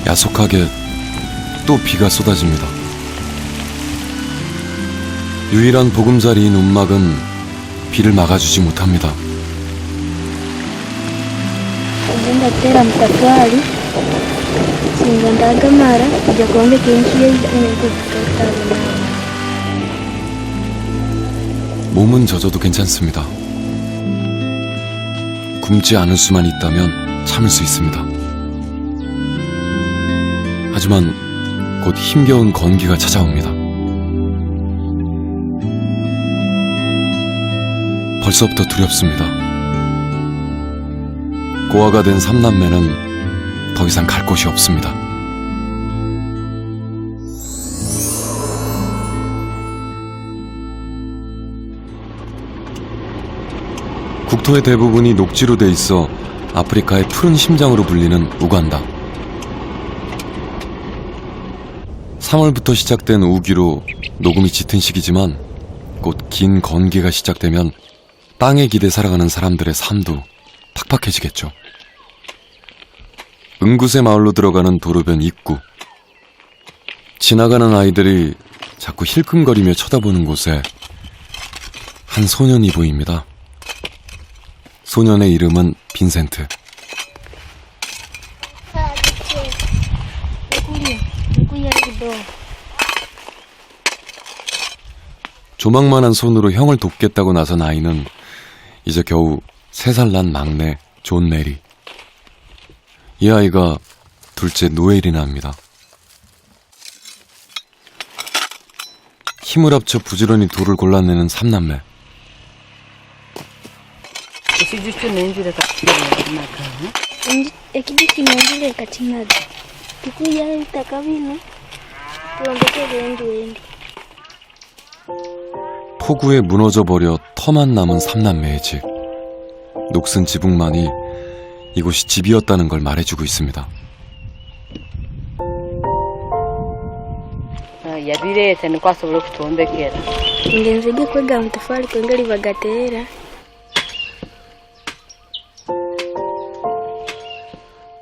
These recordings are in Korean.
야속하게 또 비가 쏟아집니다. 유일한 보금자리인 움막은 비를 막아주지 못합니다. ndatera amatafari singa ndagamara kujya kumbika inshuro 몸은 젖어도 괜찮습니다. 굶지 않을 수만 있다면 참을 수 있습니다. 하지만 곧 힘겨운 건기가 찾아옵니다. 벌써부터 두렵습니다. 고아가 된 3남매는 더 이상 갈 곳이 없습니다. 국토의 대부분이 녹지로 돼 있어 아프리카의 푸른 심장으로 불리는 우간다. 3월부터 시작된 우기로 녹음이 짙은 시기지만 곧 긴 건기가 시작되면 땅에 기대 살아가는 사람들의 삶도 팍팍해지겠죠. 은구세 마을로 들어가는 도로변 입구. 지나가는 아이들이 자꾸 힐끔거리며 쳐다보는 곳에 한 소년이 보입니다. 소년의 이름은 빈센트. 조망만한 손으로 형을 돕겠다고 나선 아이는 이제 겨우 3살 난 막내 존 메리. 이 아이가 둘째 노엘이나 합니다. 힘을 합쳐 부지런히 돌을 골라내는 3남매. 폭우에 무너져버려 터만 남은 3남매의 집. 녹슨 지붕만이 이곳이 집이었다는 걸 말해주고 있습니다.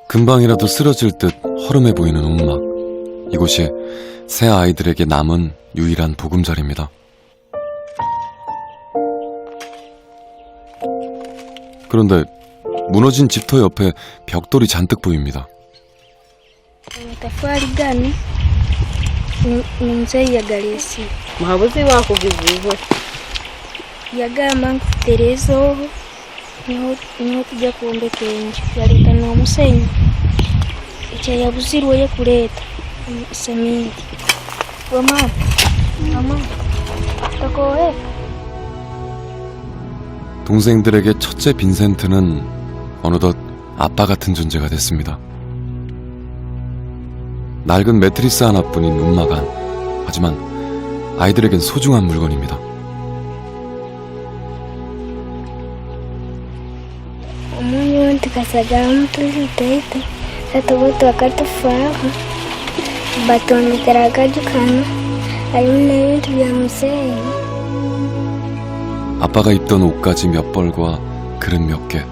금방이라도 쓰러질 듯 허름해 보이는 움막. 이곳이 새 아이들에게 남은 유일한 보금자리입니다. 그런데 무너진 집터 옆에 벽돌이 잔뜩 보입니다. 동생들에게 첫째 빈센트는 어느덧 아빠 같은 존재가 됐습니다. 낡은 매트리스 하나뿐인 움마간. 하지만 아이들에겐 소중한 물건입니다. 아빠가 입던 옷가지 몇 벌과 그릇 몇 개,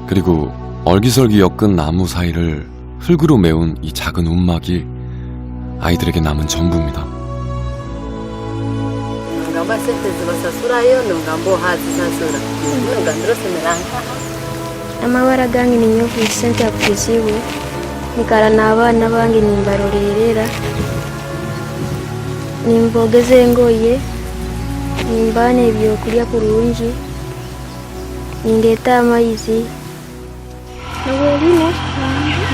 그리고 얼기설기 엮은 나무 사이를 흙으로 메운 이 작은 움막이 아이들에게 남은 전부입니다. amabara gange ninyovu sente akuzibu nikala n'abaana bange nimbalolelera nimbogeza engoye nimbaana ebyokulya kurungi nindeeta amaizi nobwelimo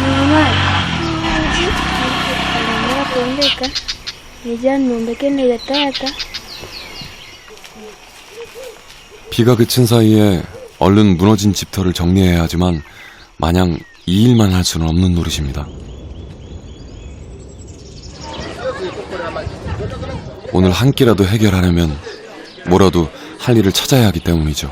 nimara kwombeka nija nombeke neya taata. 비가 그친 사이에 얼른 무너진 집터를 정리해야 하지만 마냥 이 일만 할 수는 없는 노릇입니다. 오늘 한 끼라도 해결하려면 뭐라도 할 일을 찾아야 하기 때문이죠.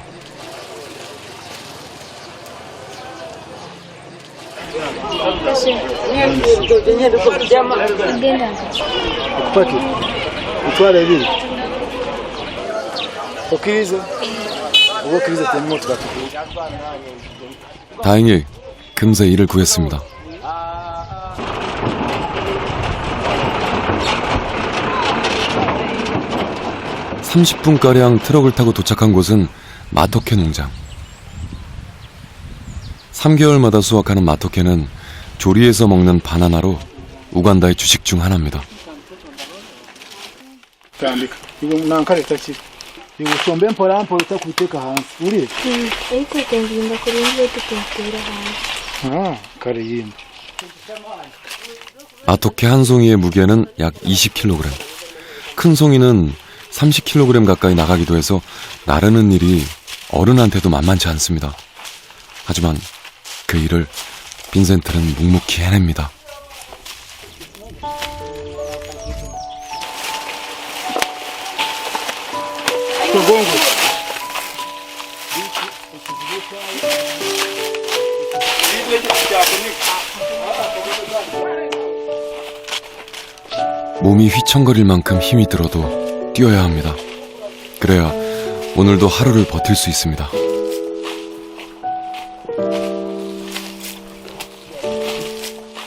다행히 금세 일을 구했습니다. 30분가량 트럭을 타고 도착한 곳은 마토케 농장. 3개월마다 수확하는 마토케는 조리해서 먹는 바나나로 우간다의 주식 중 하나입니다. 마토케 한 송이의 무게는 약 20kg. 큰 송이는 30kg 가까이 나가기도 해서 나르는 일이 어른한테도 만만치 않습니다. 하지만 그 일을 빈센트는 묵묵히 해냅니다. 몸이 휘청거릴 만큼 힘이 들어도 뛰어야 합니다. 그래야 오늘도 하루를 버틸 수 있습니다.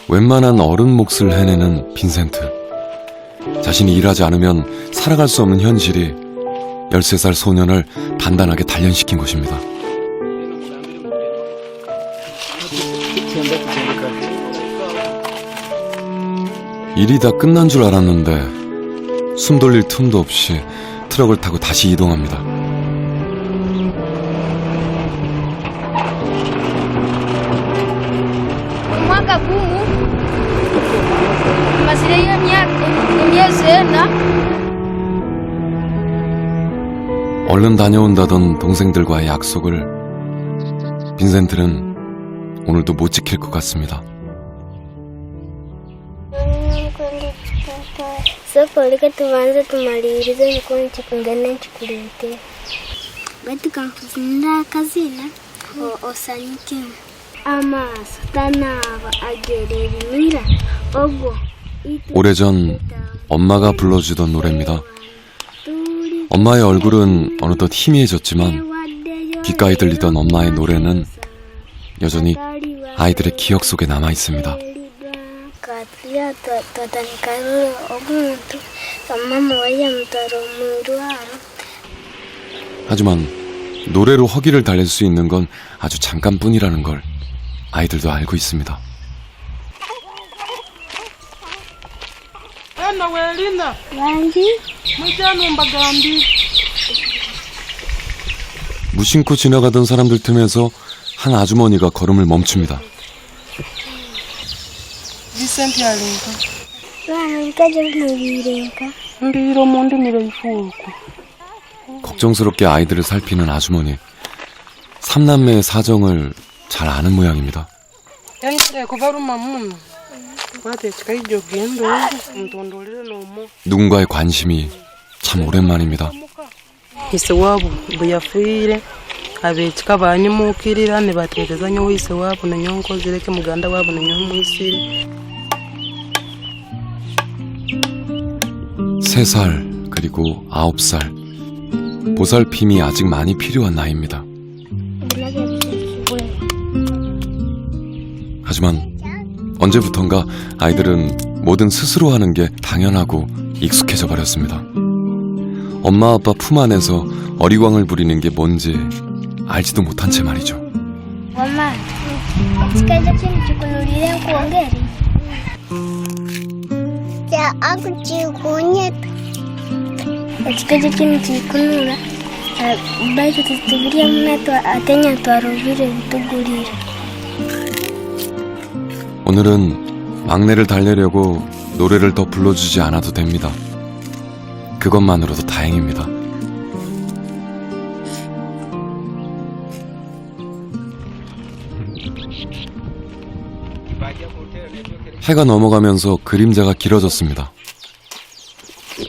웬만한 어른 몫을 해내는 빈센트. 자신이 일하지 않으면 살아갈 수 없는 현실이 13살 소년을 단단하게 단련시킨 것입니다. 일이 다 끝난 줄 알았는데 숨 돌릴 틈도 없이 트럭을 타고 다시 이동합니다. 얼른 다녀온다던 동생들과의 약속을 빈센트는 오늘도 못 지킬 것 같습니다. Soko reka tubanze tumalirize nikuone kungana nchikulete batukamfuzira akazina osanike amaso tanaba agere ebimira ogwo 오래전 엄마가 불러주던 노래입니다. 엄마의 얼굴은 어느덧 희미해졌지만 귓가에 들리던 엄마의 노래는 여전히 아이들의 기억 속에 남아 있습니다. 하지만 노래로 허기를 달랠 수 있는 건 아주 잠깐뿐이라는 걸 아이들도 알고 있습니다. 무심코 지나가던 사람들 틈에서 한 아주머니가 걸음을 멈춥니다. 걱정스럽게 아이들을 살피는 아주머니. 삼남매의 사정을 잘 아는 모양입니다. 누군가의 관심이 참 오랜만입니다. 이세와부 부야fuire abechika banyumukirira ne batekereza nyo isewabu na nyonko zireke muganda wabo na nyomwisire. 3살 그리고 9살. 보살핌이 아직 많이 필요한 나이입니다. 하지만 언제부턴가 아이들은 뭐든 스스로 하는 게 당연하고 익숙해져 버렸습니다. 엄마 아빠 품 안에서 어리광을 부리는 게 뭔지 알지도 못한 채 말이죠. 엄마, chikaja chini chikunulie kuongeri. Ya aku chikunyet. Chikaja chini chikunura. Baito tutuguria mnato atenya twarubire bitugurire. 오늘은 막내를 달래려고 노래를 더 불러주지 않아도 됩니다. 그것만으로도 다행입니다. 해가 넘어가면서 그림자가 길어졌습니다.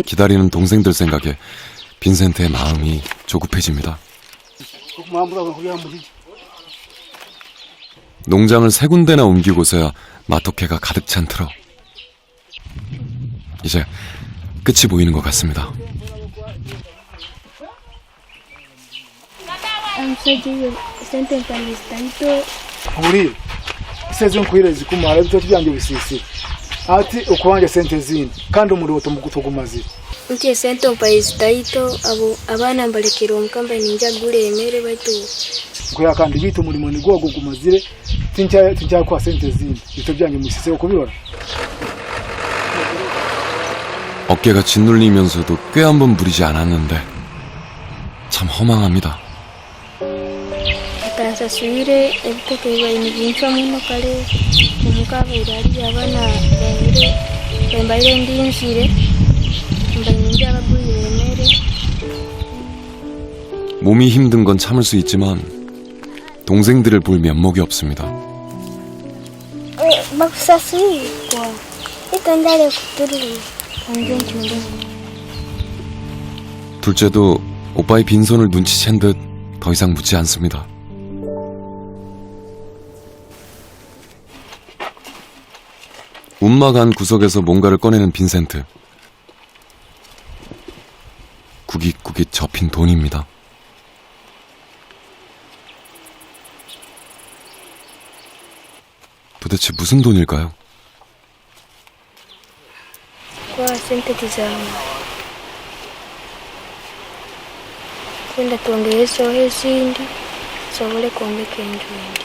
기다리는 동생들 생각에 빈센트의 마음이 조급해집니다. 농장을 3군데나 옮기고서야 마토케가 가득 찬 트럭. 이제 끝이 보이는 것 같습니다. 우리 세종 kuhireza kumara bitatu byanjye bisisi ati ukubanje sente zindi kandi umuroto mugutogumazi nti esente mpayizi taito abo abaana mbalekera omukamba ninjagula emmere baitu nkoya kandi bitu umurimo ni gwo gumazire tincha kwa sente zindi bito byanjye musiseho kubibona. 어깨가 짓눌리면서도 꽤 한 번 부리지 않았는데 참 허망합니다. atansaswire ebitekeerwa binfa muno kale omukaabura ali abaana bengire bembaire ndinzire mbainja abagulire emmere. 몸이 힘든 건 참을 수 있지만 동생들을 볼 면목이 없습니다. bakusaswire kwa itandale kutururu ongentunde 둘째도 오빠의 빈손을 눈치챈 듯 더 이상 묻지 않습니다. 움막 안 구석에서 뭔가를 꺼내는 빈센트. 구깃구깃 접힌 돈입니다. 도대체 무슨 돈일까요? kwa sente tizangu kwenda tuongezeho ezindi sobole kwombeka enju endi.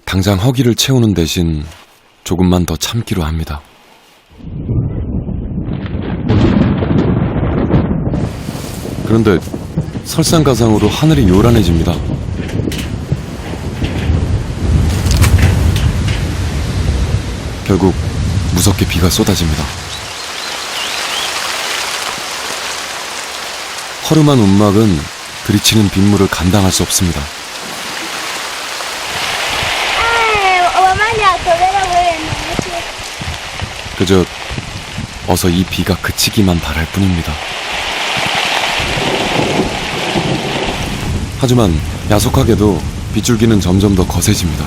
당장 허기를 채우는 대신 조금만 더 참기로 합니다. 그런데 설상가상으로 하늘이 요란해집니다. 결국 무섭게 비가 쏟아집니다. 허름한 움막은 들이치는 빗물을 감당할 수 없습니다. 그저 어서 이 비가 그치기만 바랄 뿐입니다. 하지만 야속하게도 빗줄기는 점점 더 거세집니다.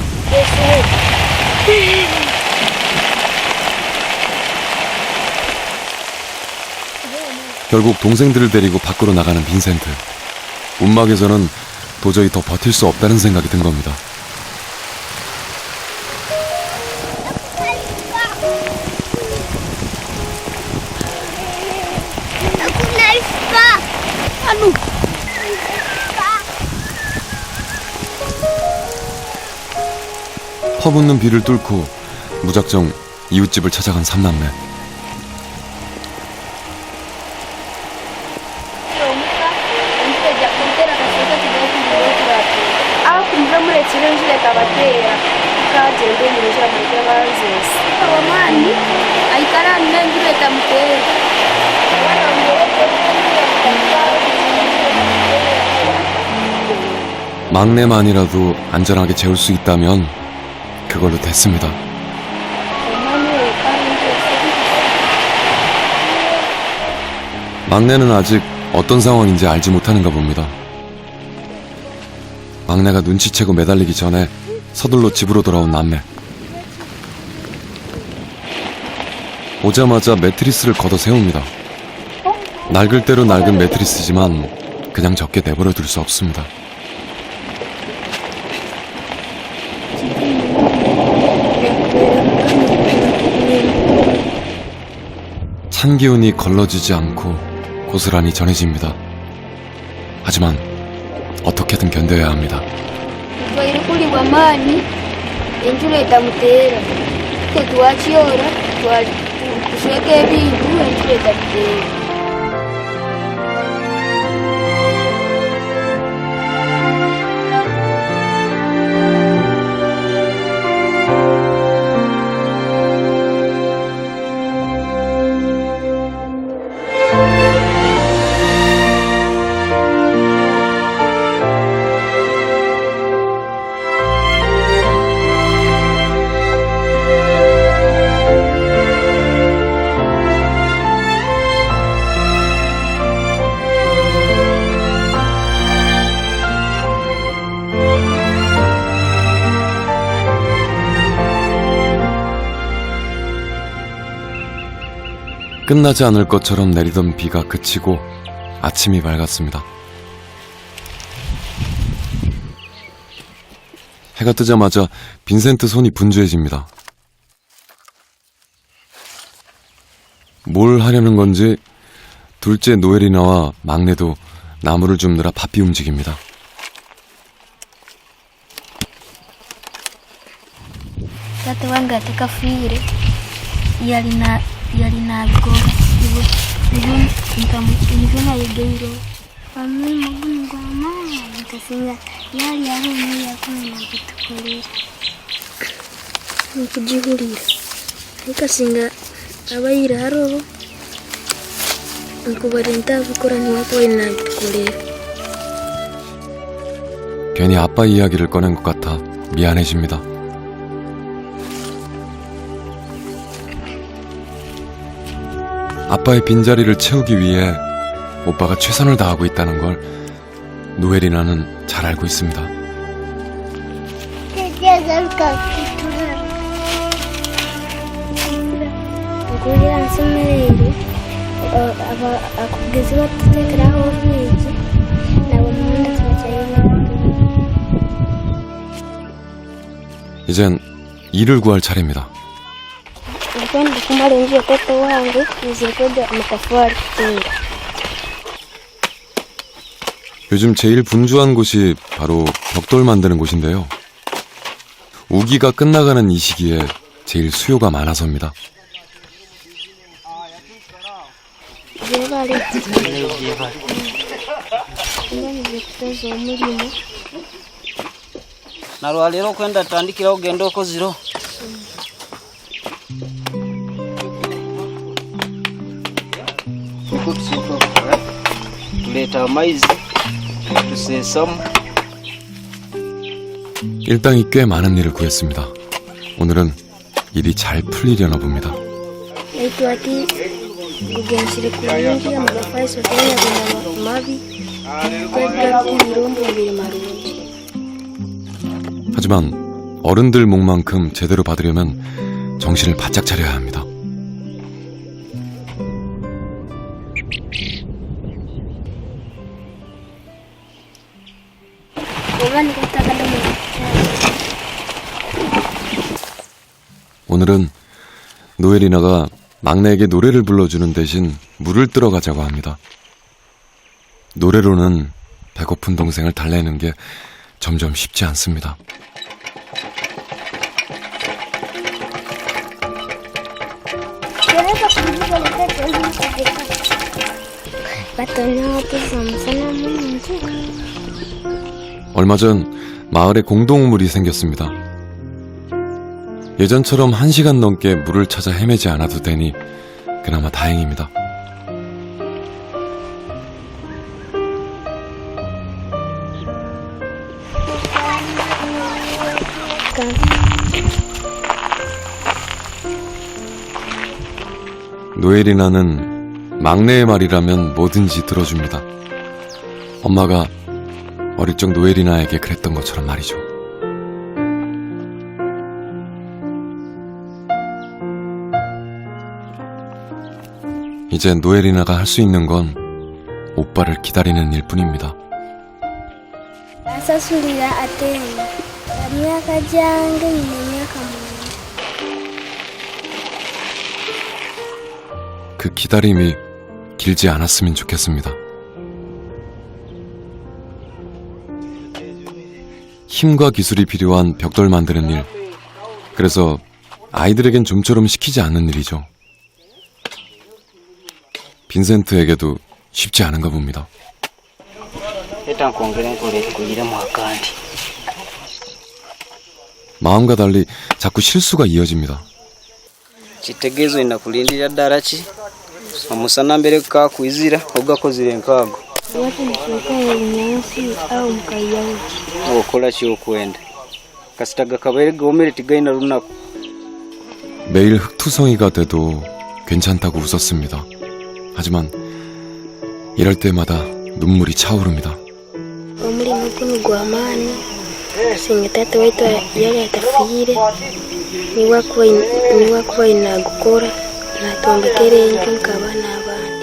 결국 동생들을 데리고 밖으로 나가는 빈센트. 움막에서는 도저히 더 버틸 수 없다는 생각이 든 겁니다. 퍼붓는 비를 뚫고 무작정 이웃집을 찾아간 삼남매. 막내만이라도 안전하게 재울 수 있다면 그걸로 됐습니다. 막내는 아직 어떤 상황인지 알지 못하는가 봅니다. 막내가 눈치채고 매달리기 전에 서둘러 집으로 돌아온 남매. 오자마자 매트리스를 걷어 세웁니다. 낡을 대로 낡은 매트리스지만 그냥 적게 내버려 둘 수 없습니다. 찬 기운이 걸러지지 않고 고스란히 전해집니다. 하지만 어떻게든 견뎌야 합니다. twaire kulibwa maani enjura etamuteera tetwakyora tusweka ebintu enjura etamuteera. 끝나지 않을 것처럼 내리던 비가 그치고 아침이 밝았습니다. 해가 뜨자마자 빈센트 손이 분주해집니다. 뭘 하려는 건지 둘째 노엘이나와 막내도 나무를 줍느라 바삐 움직입니다. Tata wangu atakafiire yalinagora nivyo nayegeiro wamwe mugumu gwa maana nkasinga yali arumu yakuna nakutukolera nkujihulira nkasinga abaira harobo nkubari ntabikora niwakubaire nabitukolera. 괜히 아빠 이야기를 꺼낸 것 같아 미안해집니다. 아빠의 빈자리를 채우기 위해 오빠가 최선을 다하고 있다는 걸 노엘이나는 잘 알고 있습니다. Kugira nsomere akugezi batutekeraho bwiki nabo mwenda tubacyayina. 이젠 일을 구할 차례입니다. Nilipenda kumara njia watoto wangu nizikuja amatafari kutenga. 요즘 제일 분주한 곳이 바로 벽돌 만드는 곳인데요. 우기가 끝나가는 이 시기에 제일 수요가 많아서입니다. Jebali ndani kutoza umurimo narwaliro kwenda tandikira ogenda okoziro tuleeta amaizi tuseesamu. 일당이 꽤 많은 일을 구했습니다. 오늘은 일이 잘 풀리려나 봅니다. aitu ati kugenzire kuingia mugafaiso tena kuna mabi kwegati irombo biri marungi. 하지만 어른들 목만큼 제대로 받으려면 정신을 바짝 차려야 합니다. Jamani kutaka ndio 오늘은 노엘이나가 막내에게 노래를 불러주는 대신 물을 뜨러 가자고 합니다. 노래로는 배고픈 동생을 달래는 게 점점 쉽지 않습니다. 얼마 전 마을에 공동물이 생겼습니다. 예전처럼 1시간 넘게 물을 찾아 헤매지 않아도 되니 그나마 다행입니다. 노엘이나는 막내의 말이라면 뭐든지 들어줍니다. 엄마가 어릴 적 노엘이나에게 그랬던 것처럼 말이죠. 이제 노엘이나가 할 수 있는 건 오빠를 기다리는 일뿐입니다. asasulira atena emyaka gyange nyina emyaka mwenda. 그 기다림이 길지 않았으면 좋겠습니다. 힘과 기술이 필요한 벽돌 만드는 일, 그래서 아이들에겐 좀처럼 시키지 않는 일이죠. 빈센트에게도 쉽지 않은가 봅니다. Eta nkwongere nkuyiremu akandi. 마음과 달리 자꾸 실수가 이어집니다. Kitegeezo inakulindirira ddala ki? Omusana mbere kakwizira ogakozire enkaago. Watu nikiweka ebinyansi au mukayauki Okola kyokwenda. Kasita gakabaire gomere tigaina lunaku. 매일 흙투성이가 돼도 괜찮다고 웃었습니다. 하지만 이럴 때마다 눈물이 차오릅니다. omulimu guno gw'amaani singa taata waitu yali atafiire niwakuba inagukora natwombekera enju nk'abaana abandi.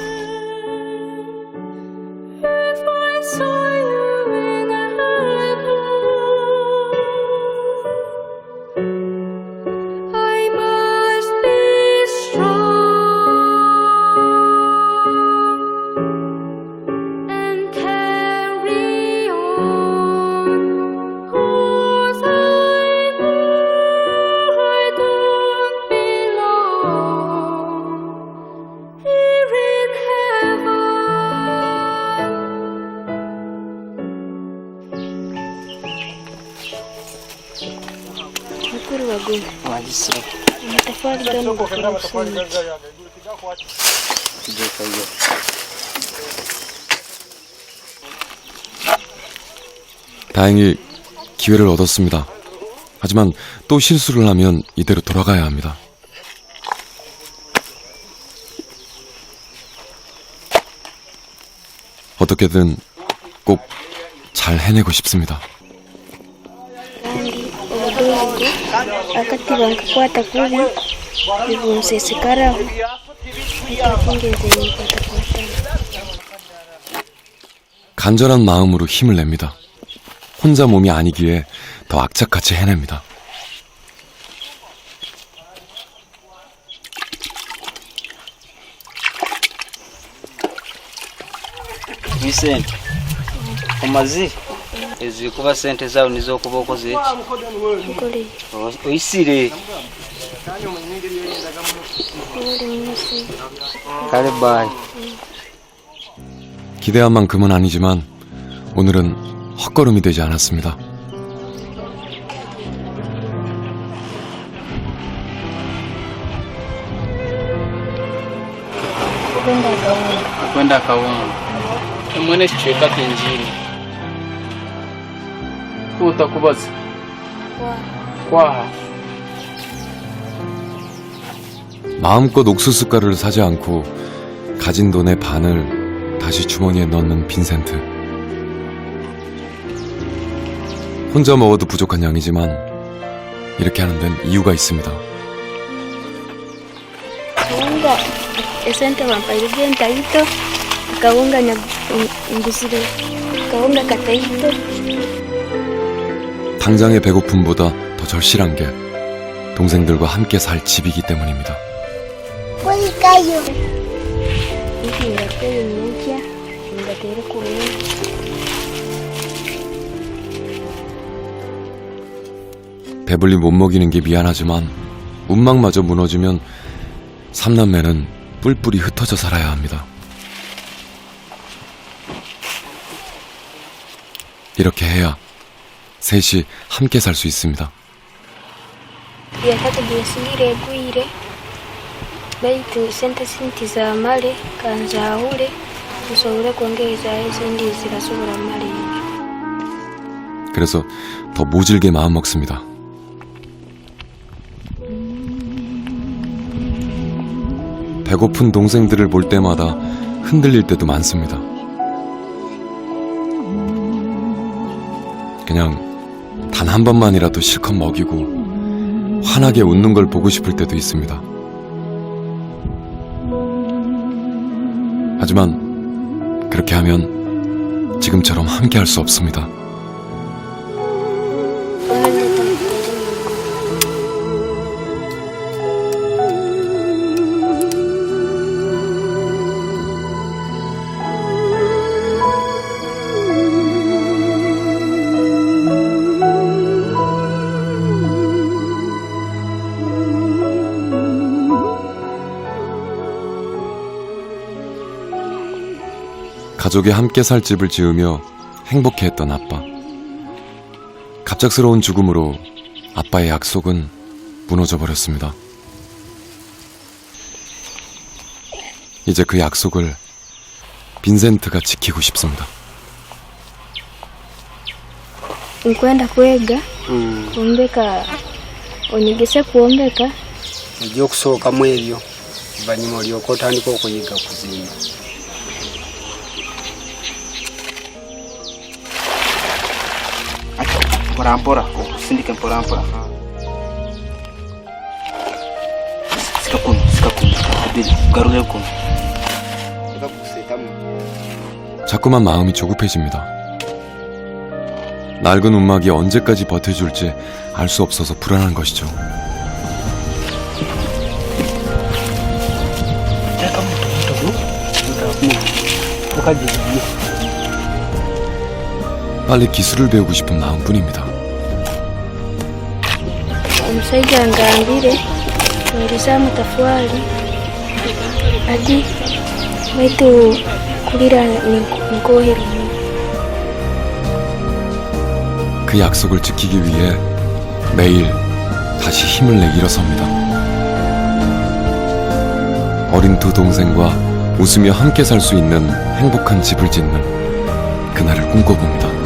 mukuru wa Goma. Wagisiro. Amatafari gani gukora gusunika? Kijeka hiyo. 다행히 기회를 얻었습니다. 하지만 또 실수를 하면 이대로 돌아가야 합니다. 어떻게든 꼭 잘 해내고 싶습니다. Kandi obuduugu akati bankakwata kubi bibunsesekaraho atakungenze nipatakwatana. 간절한 마음으로 힘을 냅니다. 혼자 몸이 아니기에 더 악착같이 해냅니다. Vicente. Omazi. Ezikuba sente zawo nizo kuba okoze eki. Nkole Oyisire. nkole munsi. Kale bye. 기대한 만큼은 아니지만 오늘은 헛걸음이 되지 않았습니다. Kwenda kaunga. Mwene kichweka kinjini. Utakubaza. Kwaha. 마음껏 옥수수 가루를 사지 않고 가진 돈의 반을 다시 주머니에 넣는 빈센트. 혼자 먹어도 부족한 양이지만 이렇게 하는 데는 이유가 있습니다. Kawunga esente bampaire by'entaito kawunga ngusire kawunga kataito. 당장의 배고픔보다 더 절실한 게 동생들과 함께 살 집이기 때문입니다. Iki ngateyo nyukya ngatere kurunya. 배불리 못 먹이는 게 미안하지만 운망마저 무너지면 삼남매는 뿔뿔이 흩어져 살아야 합니다. 이렇게 해야 셋이 함께 살 수 있습니다. Byakati byesibire gwire baitu sente sinti za male kanzahure tusobole kwongeza ezindi zirasobola male. 그래서 더 모질게 마음먹습니다. 배고픈 동생들을 볼 때마다 흔들릴 때도 많습니다. 그냥 단 한 번만이라도 실컷 먹이고 환하게 웃는 걸 보고 싶을 때도 있습니다. 하지만 그렇게 하면 지금처럼 함께 할 수 없습니다. 가족이 함께 살 집을 지으며 행복해했던 아빠. 갑작스러운 죽음으로 아빠의 약속은 무너져 버렸습니다. 이제 그 약속을 빈센트가 지키고 싶습니다. Nkwenda kwega kuombeka onyigise kuombeka Egyokusookamu ebyo oluvannyuma olyoka otandika okuyiga kuzimba. Mpora-mpora, okusindika mpora-mpora. Sika kuno, bili, garule kuno. Sika kukusetamu. 자꾸만 마음이 조급해집니다. 낡은 움막이 언제까지 버텨줄지 알 수 없어서 불안한 것이죠. 빨리 기술을 배우고 싶은 마음뿐입니다. omusajja angambire weereza amatafari ati baitu kulira nkohera. 그 약속을 지키기 위해 매일 다시 힘을 내 일어섭니다. 어린 두 동생과 웃으며 함께 살 수 있는 행복한 집을 짓는 그날을 꿈꿔봅니다.